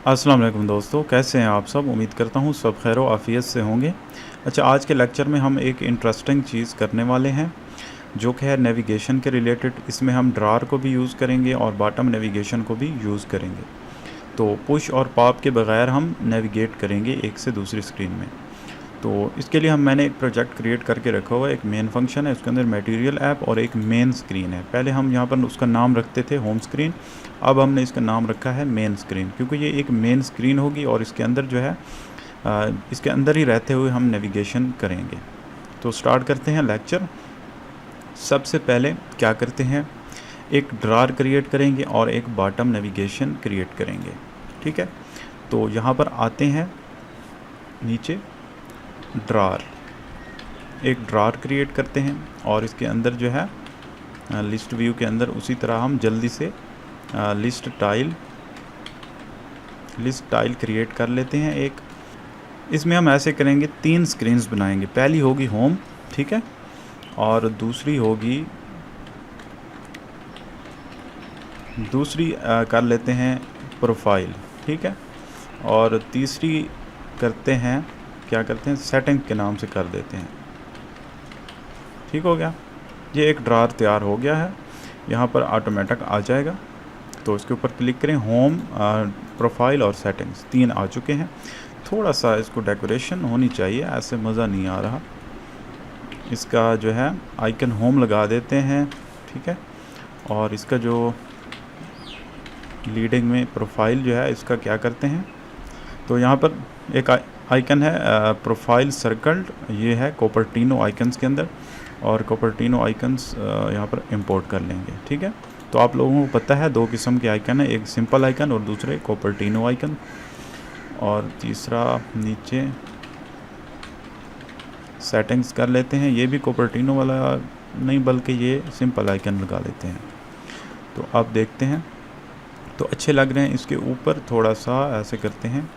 अस्सलाम वालेकुम दोस्तों, कैसे हैं आप सब। उम्मीद करता हूँ सब खैर व आफ़ियत से होंगे। अच्छा, आज के लेक्चर में हम एक इंटरेस्टिंग चीज़ करने वाले हैं जो कि है नेविगेशन के रिलेटेड। इसमें हम ड्रार को भी यूज़ करेंगे और बॉटम नेविगेशन को भी यूज़ करेंगे। तो पुश और पॉप के बगैर हम नेविगेट करेंगे एक से दूसरी स्क्रीन में। तो इसके लिए मैंने एक प्रोजेक्ट क्रिएट करके रखा हुआ है। एक मेन फंक्शन है, उसके अंदर मटेरियल ऐप और एक मेन स्क्रीन है। पहले हम यहाँ पर उसका नाम रखते थे होम स्क्रीन, अब हमने इसका नाम रखा है मेन स्क्रीन, क्योंकि ये एक मेन स्क्रीन होगी और इसके अंदर जो है इसके अंदर ही रहते हुए हम नेविगेशन करेंगे। तो स्टार्ट करते हैं लेक्चर। सबसे पहले क्या करते हैं, एक ड्रार क्रिएट करेंगे और एक बॉटम नेविगेशन क्रिएट करेंगे। ठीक है, तो यहाँ पर आते हैं नीचे, ड्रार, एक ड्रार क्रिएट करते हैं और इसके अंदर जो है लिस्ट व्यू के अंदर उसी तरह हम जल्दी से लिस्ट टाइल क्रिएट कर लेते हैं। एक इसमें हम ऐसे करेंगे, 3 स्क्रीन्स बनाएंगे। पहली होगी होम, ठीक है, और दूसरी कर लेते हैं प्रोफाइल, ठीक है, और तीसरी करते हैं, क्या करते हैं, सेटिंग के नाम से कर देते हैं। ठीक हो गया, ये एक ड्रार तैयार हो गया है। यहाँ पर ऑटोमेटिक आ जाएगा, तो इसके ऊपर क्लिक करें। होम, प्रोफाइल और सेटिंग्स 3 आ चुके हैं। थोड़ा सा इसको डेकोरेशन होनी चाहिए, ऐसे मज़ा नहीं आ रहा। इसका जो है आइकन होम लगा देते हैं, ठीक है, और इसका जो लीडिंग में प्रोफाइल जो है इसका क्या करते हैं, तो यहाँ पर एक आइकन है प्रोफाइल सर्कल्ड, ये है कोपर्टिनो आइकन्स के अंदर, और कोपर्टिनो आइकन्स यहाँ पर इंपोर्ट कर लेंगे। ठीक है, तो आप लोगों को पता है 2 किस्म के आइकन है, एक सिंपल आइकन और दूसरे कोपर्टिनो आइकन, और तीसरा नीचे सेटिंग्स कर लेते हैं। ये भी कोपर्टिनो वाला नहीं, बल्कि ये सिंपल आइकन लगा लेते हैं। तो अब देखते हैं, तो अच्छे लग रहे हैं। इसके ऊपर थोड़ा सा ऐसे करते हैं,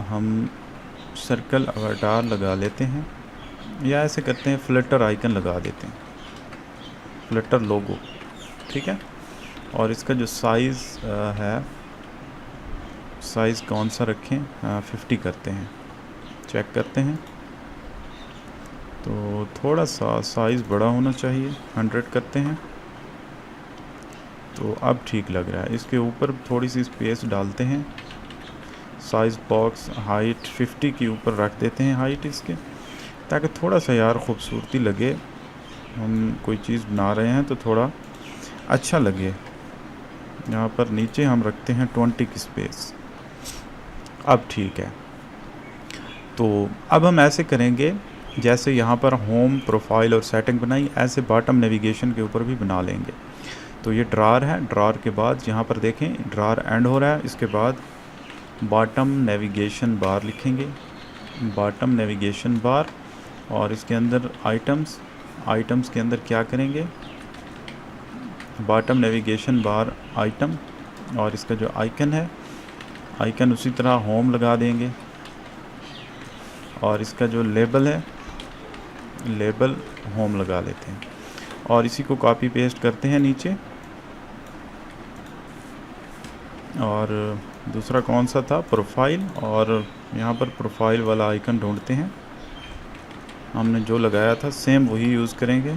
हम सर्कल अवतार लगा लेते हैं, या ऐसे करते हैं फ्लटर आइकन लगा देते हैं, फ्लटर लोगो, ठीक है। और इसका जो साइज़ है, साइज़ कौन सा रखें, 50 करते हैं, चेक करते हैं। तो थोड़ा सा साइज़ बड़ा होना चाहिए, 100 करते हैं। तो अब ठीक लग रहा है। इसके ऊपर थोड़ी सी स्पेस डालते हैं, साइज़ बॉक्स हाइट 50 के ऊपर रख देते हैं हाइट इसके, ताकि थोड़ा सा यार ख़ूबसूरती लगे। हम कोई चीज़ बना रहे हैं तो थोड़ा अच्छा लगे। यहाँ पर नीचे हम रखते हैं 20 की स्पेस। अब ठीक है, तो अब हम ऐसे करेंगे जैसे यहाँ पर होम, प्रोफाइल और सेटिंग बनाई, ऐसे बॉटम नेविगेशन के ऊपर भी बना लेंगे। तो ये ड्रार है, ड्रार के बाद यहाँ पर देखें ड्रार एंड हो रहा है, इसके बाद बॉटम नेविगेशन बार लिखेंगे, बॉटम नेविगेशन बार, और इसके अंदर आइटम्स के अंदर क्या करेंगे, बॉटम नेविगेशन बार आइटम, और इसका जो आइकन है, आइकन उसी तरह होम लगा देंगे, और इसका जो लेबल है, लेबल होम लगा लेते हैं, और इसी को कॉपी पेस्ट करते हैं नीचे। और दूसरा कौन सा था, प्रोफाइल, और यहाँ पर प्रोफाइल वाला आइकन ढूंढते हैं। हमने जो लगाया था सेम वही यूज़ करेंगे,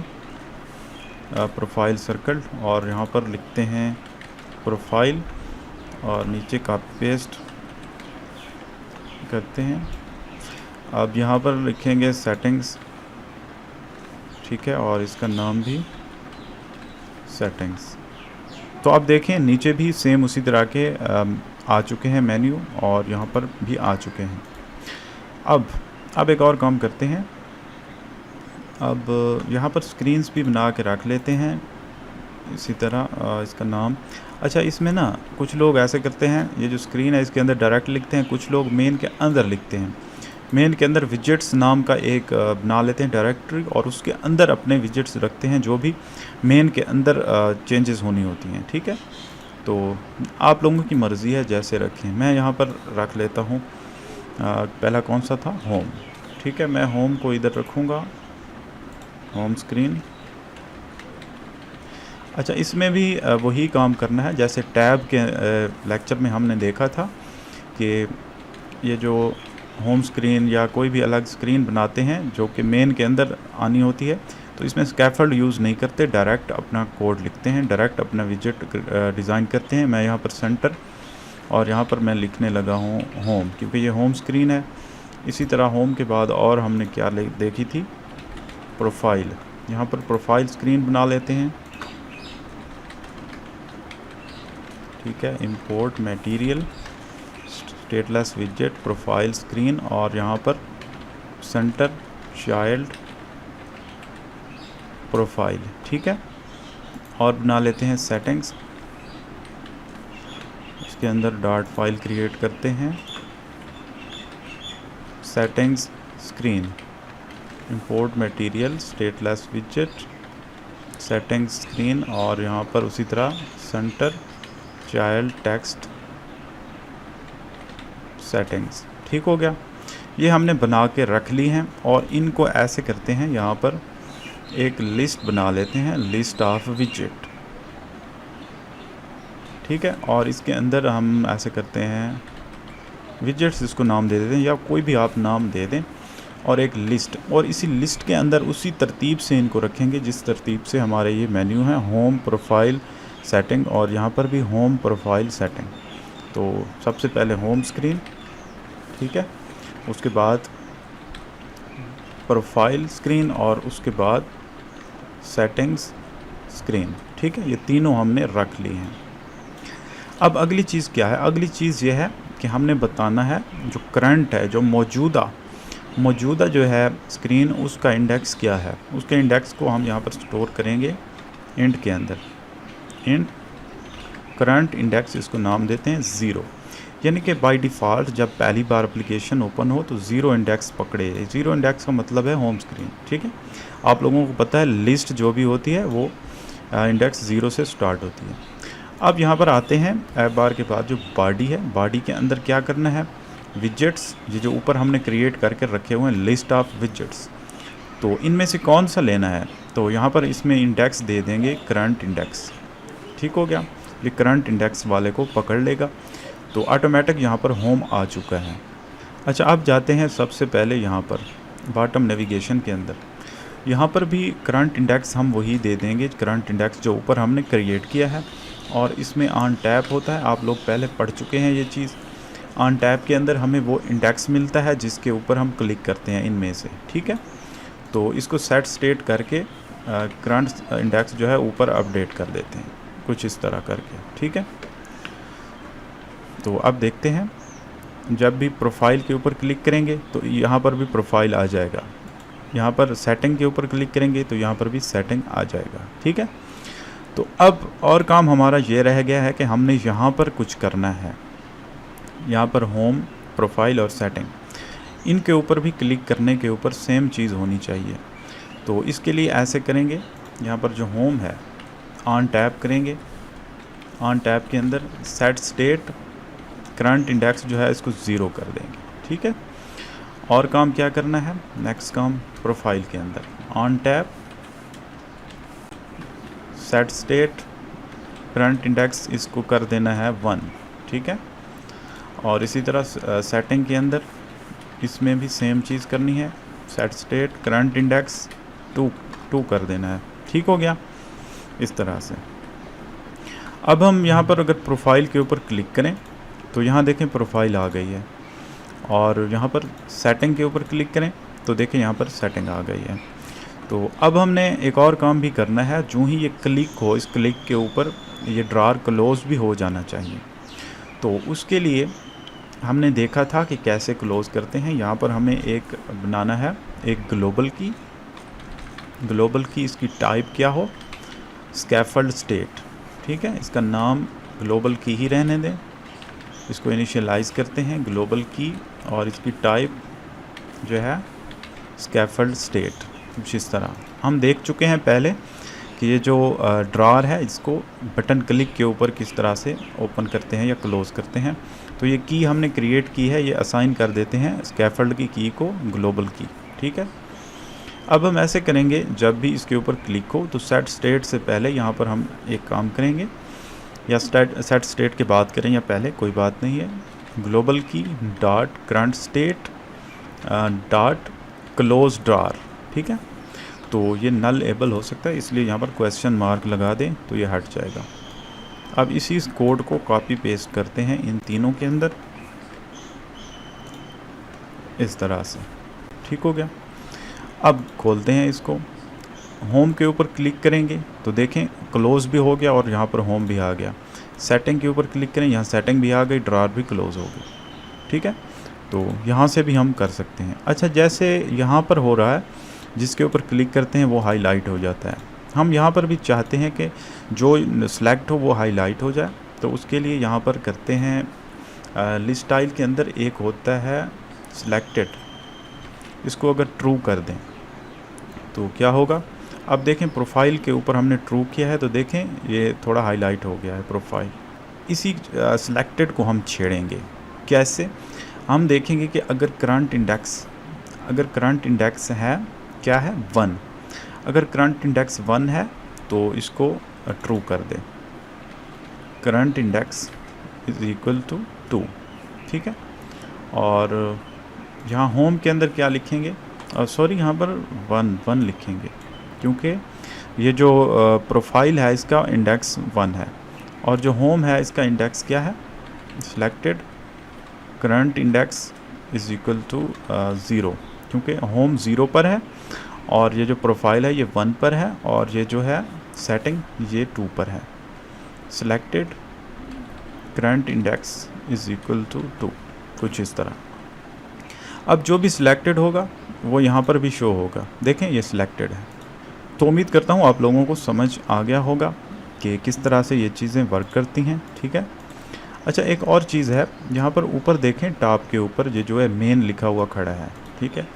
प्रोफाइल सर्कल, और यहाँ पर लिखते हैं प्रोफाइल, और नीचे कॉपी पेस्ट करते हैं। अब यहाँ पर लिखेंगे सेटिंग्स, ठीक है, और इसका नाम भी सेटिंग्स। तो आप देखें नीचे भी सेम उसी तरह के आ चुके हैं मेन्यू, और यहाँ पर भी आ चुके हैं। अब एक और काम करते हैं, अब यहाँ पर स्क्रीन्स भी बना के रख लेते हैं इसी तरह। इसका नाम, अच्छा, इसमें ना कुछ लोग ऐसे करते हैं, ये जो स्क्रीन है इसके अंदर डायरेक्ट लिखते हैं, कुछ लोग मेन के अंदर लिखते हैं। मेन के अंदर विजेट्स नाम का एक बना लेते हैं डायरेक्टरी, और उसके अंदर अपने विजेट्स रखते हैं जो भी मेन के अंदर चेंजेस होनी होती हैं। ठीक है, तो आप लोगों की मर्ज़ी है जैसे रखें। मैं यहाँ पर रख लेता हूँ, पहला कौन सा था, होम, ठीक है, मैं होम को इधर रखूँगा, होम स्क्रीन। अच्छा, इसमें भी वही काम करना है जैसे टैब के लेक्चर में हमने देखा था कि ये जो होम स्क्रीन या कोई भी अलग स्क्रीन बनाते हैं जो कि मेन के अंदर आनी होती है, तो इसमें स्कैफोल्ड यूज़ नहीं करते, डायरेक्ट अपना कोड लिखते हैं, डायरेक्ट अपना विजेट डिज़ाइन करते हैं। मैं यहाँ पर सेंटर और यहाँ पर मैं लिखने लगा हूँ होम, क्योंकि ये होम स्क्रीन है। इसी तरह होम के बाद और हमने क्या देखी थी, प्रोफाइल। यहाँ पर प्रोफाइल स्क्रीन बना लेते हैं, ठीक है। इंपोर्ट मटेरियल स्टेटलेस विजेट प्रोफाइल स्क्रीन और यहाँ पर सेंटर चाइल्ड प्रोफाइल, ठीक है। और बना लेते हैं सेटिंग्स, इसके अंदर डॉट फाइल क्रिएट करते हैं, settings screen, import material stateless विजेट सेटिंग्स स्क्रीन और यहाँ पर उसी तरह सेंटर चाइल्ड टेक्स्ट सेटिंग्स, ठीक हो गया। ये हमने बना के रख ली हैं और इनको ऐसे करते हैं, यहाँ पर एक लिस्ट बना लेते हैं, लिस्ट ऑफ विजेट, ठीक है। और इसके अंदर हम ऐसे करते हैं विजेट्स, इसको नाम दे देते हैं या कोई भी आप नाम दे दें, और एक लिस्ट, और इसी लिस्ट के अंदर उसी तरतीब से इनको रखेंगे जिस तरतीब से हमारे ये मेन्यू है, होम प्रोफाइल सेटिंग और यहाँ पर भी होम प्रोफाइल सेटिंग। तो सबसे पहले होम स्क्रीन, ठीक है, उसके बाद प्रोफाइल स्क्रीन और उसके बाद सेटिंग्स स्क्रीन, ठीक है। ये तीनों हमने रख ली हैं। अब अगली चीज़ क्या है, अगली चीज़ ये है कि हमने बताना है जो करंट है, जो मौजूदा जो है स्क्रीन, उसका इंडेक्स क्या है। उसके इंडेक्स को हम यहाँ पर स्टोर करेंगे इंट के अंदर, इंट करंट इंडेक्स, इसको नाम देते हैं 0। यानी कि बाय डिफ़ॉल्ट जब पहली बार एप्लीकेशन ओपन हो तो 0 इंडेक्स पकड़े। 0 इंडेक्स का मतलब है होम स्क्रीन, ठीक है। आप लोगों को पता है लिस्ट जो भी होती है वो इंडेक्स 0 से स्टार्ट होती है। अब यहाँ पर आते हैं, ऐप बार के बाद जो बॉडी है, बॉडी के अंदर क्या करना है, विजेट्स, ये जो ऊपर हमने क्रिएट करके रखे हुए हैं लिस्ट ऑफ विजेट्स, तो इनमें से कौन सा लेना है, तो यहाँ पर इसमें इंडेक्स दे देंगे करंट इंडेक्स, ठीक हो गया। ये करंट इंडेक्स वाले को पकड़ लेगा, तो ऑटोमेटिक यहाँ पर होम आ चुका है। अच्छा, अब जाते हैं सबसे पहले यहाँ पर बॉटम नेविगेशन के अंदर, यहाँ पर भी करंट इंडेक्स हम वही दे देंगे, करंट इंडेक्स जो ऊपर हमने क्रिएट किया है। और इसमें ऑन टैप होता है, आप लोग पहले पढ़ चुके हैं ये चीज़। ऑन टैप के अंदर हमें वो इंडेक्स मिलता है जिसके ऊपर हम क्लिक करते हैं इनमें से, ठीक है। तो इसको सेट स्टेट करके करंट इंडेक्स जो है ऊपर अपडेट कर देते हैं, कुछ इस तरह करके, ठीक है। तो अब देखते हैं, जब भी प्रोफाइल के ऊपर क्लिक करेंगे तो यहाँ पर भी प्रोफाइल आ जाएगा, यहाँ पर सेटिंग के ऊपर क्लिक करेंगे तो यहाँ पर भी सेटिंग आ जाएगा, ठीक है। तो अब और काम हमारा ये रह गया है कि हमने यहाँ पर कुछ करना है, यहाँ पर होम प्रोफाइल और सेटिंग, इनके ऊपर भी क्लिक करने के ऊपर सेम चीज़ होनी चाहिए। तो इसके लिए ऐसे करेंगे, यहाँ पर जो होम है ऑन टैप करेंगे, ऑन टैप के अंदर सेट स्टेट करंट इंडेक्स जो है इसको 0 कर देंगे, ठीक है। और काम क्या करना है, नेक्स्ट काम प्रोफाइल के अंदर on tap set state current index, इसको कर देना है 1, ठीक है। और इसी तरह सेटिंग के अंदर इसमें भी सेम चीज़ करनी है, सेट स्टेट करंट इंडेक्स 2 कर देना है, ठीक हो गया इस तरह से। अब हम यहाँ पर अगर प्रोफाइल के ऊपर क्लिक करें तो यहाँ देखें प्रोफाइल आ गई है, और यहाँ पर सेटिंग के ऊपर क्लिक करें तो देखें यहाँ पर सेटिंग आ गई है। तो अब हमने एक और काम भी करना है, जो ही ये क्लिक हो, इस क्लिक के ऊपर ये ड्रॉअर क्लोज भी हो जाना चाहिए। तो उसके लिए हमने देखा था कि कैसे क्लोज़ करते हैं। यहाँ पर हमें एक बनाना है, एक ग्लोबल की इसकी टाइप क्या हो, स्कैफोल्ड स्टेट, ठीक है। इसका नाम ग्लोबल की ही रहने दें, इसको इनिशियलाइज़ करते हैं ग्लोबल की, और इसकी टाइप जो है स्कैफोल्ड स्टेट। कुछ इस तरह हम देख चुके हैं पहले कि ये जो ड्रॉअर है इसको बटन क्लिक के ऊपर किस तरह से ओपन करते हैं या क्लोज़ करते हैं। तो ये की हमने क्रिएट की है, ये असाइन कर देते हैं स्कैफोल्ड की को ग्लोबल की, ठीक है। अब हम ऐसे करेंगे, जब भी इसके ऊपर क्लिक हो तो सेट स्टेट से पहले यहाँ पर हम एक काम करेंगे, या सेट स्टेट के बाद करें या पहले, कोई बात नहीं है। ग्लोबल की dot current state dot close ड्रार, ठीक है। तो ये नल एबल हो सकता है, इसलिए यहाँ पर क्वेश्चन मार्क लगा दें तो ये हट जाएगा। अब इसी कोड को कॉपी पेस्ट करते हैं इन तीनों के अंदर, इस तरह से, ठीक हो गया। अब खोलते हैं इसको, होम के ऊपर क्लिक करेंगे तो देखें क्लोज भी हो गया और यहाँ पर होम भी आ गया। सेटिंग के ऊपर क्लिक करें, यहाँ सेटिंग भी आ गई, ड्रार भी क्लोज हो गई, ठीक है। तो यहाँ से भी हम कर सकते हैं। अच्छा, जैसे यहाँ पर हो रहा है, जिसके ऊपर क्लिक करते हैं वो हाईलाइट हो जाता है। हम यहाँ पर भी चाहते हैं कि जो सिलेक्ट हो वो हाईलाइट हो जाए, तो उसके लिए यहाँ पर करते हैं लिस्ट स्टाइल के अंदर एक होता है सिलेक्टेड, इसको अगर ट्रू कर दें तो क्या होगा। अब देखें प्रोफाइल के ऊपर हमने ट्रू किया है तो देखें ये थोड़ा हाईलाइट हो गया है प्रोफाइल। इसी सिलेक्टेड को हम छेड़ेंगे, कैसे? हम देखेंगे कि अगर करंट इंडेक्स है क्या है 1, अगर करंट इंडेक्स 1 है तो इसको ट्रू कर दें, current index is equal to 2, ठीक है। और यहाँ होम के अंदर क्या लिखेंगे, सॉरी यहाँ पर 1 लिखेंगे, क्योंकि ये जो प्रोफाइल है इसका इंडेक्स 1 है और जो होम है इसका इंडेक्स क्या है, selected current index is equal to 0, क्योंकि होम 0 पर है और ये जो प्रोफाइल है ये 1 पर है और ये जो है सेटिंग ये 2 पर है। Selected current index is equal to 2, कुछ इस तरह। अब जो भी सिलेक्टेड होगा वो यहाँ पर भी शो होगा, देखें ये सिलेक्टेड है। तो उम्मीद करता हूँ आप लोगों को समझ आ गया होगा कि किस तरह से ये चीज़ें वर्क करती हैं, ठीक है। अच्छा, एक और चीज़ है, यहाँ पर ऊपर देखें टॉप के ऊपर ये जो है मेन लिखा हुआ खड़ा है, ठीक है।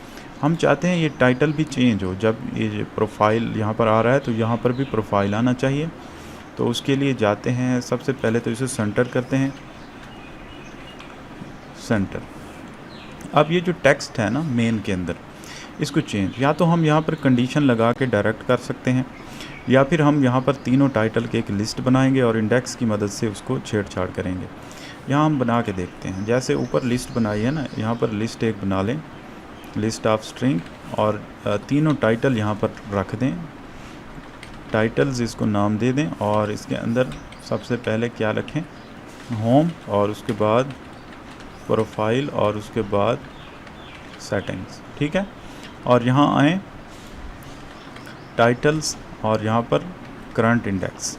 हम चाहते हैं ये टाइटल भी चेंज हो, जब ये प्रोफाइल यहाँ पर आ रहा है तो यहाँ पर भी प्रोफाइल आना चाहिए। तो उसके लिए जाते हैं, सबसे पहले तो इसे सेंटर करते हैं, सेंटर। अब ये जो टेक्स्ट है ना मेन के अंदर, इसको चेंज, या तो हम यहाँ पर कंडीशन लगा के डायरेक्ट कर सकते हैं, या फिर हम यहाँ पर तीनों टाइटल की एक लिस्ट बनाएंगे और इंडेक्स की मदद से उसको छेड़छाड़ करेंगे। यहाँ हम बना के देखते हैं, जैसे ऊपर लिस्ट बनाई है ना, यहाँ पर लिस्ट एक बना लें, लिस्ट ऑफ स्ट्रिंग, और तीनों टाइटल यहाँ पर रख दें, टाइटल्स इसको नाम दे दें, और इसके अंदर सबसे पहले क्या रखें, होम, और उसके बाद प्रोफाइल, और उसके बाद सेटिंग्स, ठीक है। और यहाँ आए टाइटल्स और यहाँ पर करंट इंडेक्स,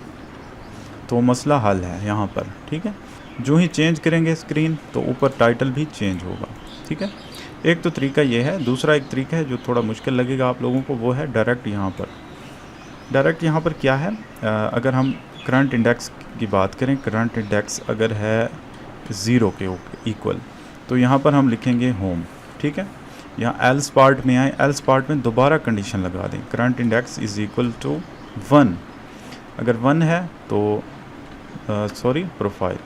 तो मसला हल है यहाँ पर, ठीक है। जो ही चेंज करेंगे स्क्रीन तो ऊपर टाइटल भी चेंज होगा, ठीक है। एक तो तरीका ये है। दूसरा एक तरीका है जो थोड़ा मुश्किल लगेगा आप लोगों को, वो है डायरेक्ट यहाँ पर। डायरेक्ट यहाँ पर क्या है, अगर हम करंट इंडेक्स की बात करें, करंट इंडेक्स अगर है 0 के इक्वल, तो यहाँ पर हम लिखेंगे होम, ठीक है। यहाँ एल्स पार्ट में आए, एल्स पार्ट में दोबारा कंडीशन लगा दें, current index is equal to 1, अगर 1 है तो सॉरी प्रोफाइल,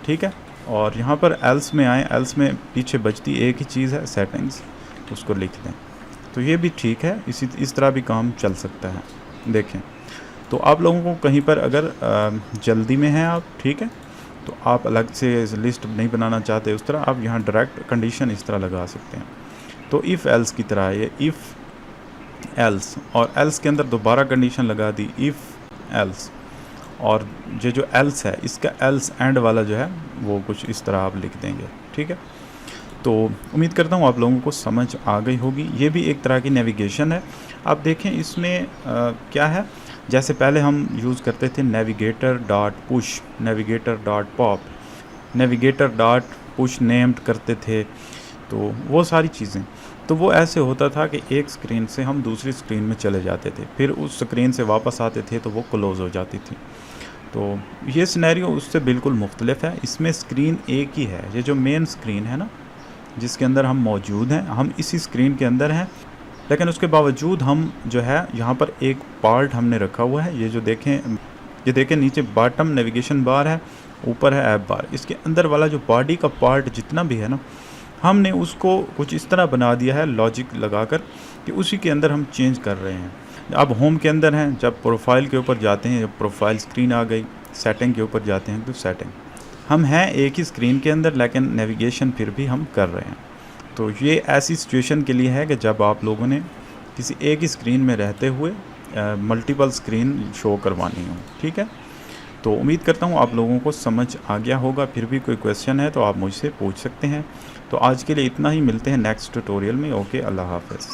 ठीक है। और यहाँ पर एल्स में आए, एल्स में पीछे बचती एक ही चीज़ है सेटिंग्स, उसको लिख दें, तो ये भी ठीक है। इस तरह भी काम चल सकता है। देखें, तो आप लोगों को कहीं पर अगर जल्दी में हैं आप, ठीक है, तो आप अलग से लिस्ट नहीं बनाना चाहते उस तरह, आप यहाँ डायरेक्ट कंडीशन इस तरह लगा सकते हैं। तो इफ़ एल्स की तरह ये इफ़ एल्स, और एल्स के अंदर दोबारा कंडीशन लगा दी इफ़ एल्स, और ये जो एल्स है इसका एल्स एंड वाला जो है वो कुछ इस तरह आप लिख देंगे, ठीक है। तो उम्मीद करता हूँ आप लोगों को समझ आ गई होगी। ये भी एक तरह की नेविगेशन है। आप देखें इसमें क्या है, जैसे पहले हम यूज़ करते थे navigator dot push, navigator dot pop, navigator dot push named करते थे, तो वो सारी चीज़ें, तो वो ऐसे होता था कि एक स्क्रीन से हम दूसरी स्क्रीन में चले जाते थे, फिर उस स्क्रीन से वापस आते थे तो वो क्लोज़ हो जाती थी। तो ये सिनेरियो उससे बिल्कुल मुख्तलिफ है। इसमें स्क्रीन एक ही है, ये जो मेन स्क्रीन है ना जिसके अंदर हम मौजूद हैं, हम इसी स्क्रीन के अंदर हैं, लेकिन उसके बावजूद हम जो है यहाँ पर एक पार्ट हमने रखा हुआ है। ये जो देखें, ये देखें नीचे बॉटम नेविगेशन बार है, ऊपर है ऐप बार, इसके अंदर वाला जो बॉडी का पार्ट जितना भी है ना, हमने उसको कुछ इस तरह बना दिया है लॉजिक लगाकर कि उसी के अंदर हम चेंज कर रहे हैं। अब होम के अंदर हैं, जब प्रोफाइल के ऊपर जाते हैं, जब प्रोफाइल स्क्रीन आ गई, सेटिंग के ऊपर जाते हैं तो सेटिंग, हम हैं एक ही स्क्रीन के अंदर लेकिन नेविगेशन फिर भी हम कर रहे हैं। तो ये ऐसी सिचुएशन के लिए है कि जब आप लोगों ने किसी एक ही स्क्रीन में रहते हुए मल्टीपल स्क्रीन शो करवानी हो। ठीक है, तो उम्मीद करता हूँ आप लोगों को समझ आ गया होगा। फिर भी कोई क्वेश्चन है तो आप मुझसे पूछ सकते हैं। तो आज के लिए इतना ही, मिलते हैं नेक्स्ट ट्यूटोरियल में। ओके, अल्लाह हाफ़िज़।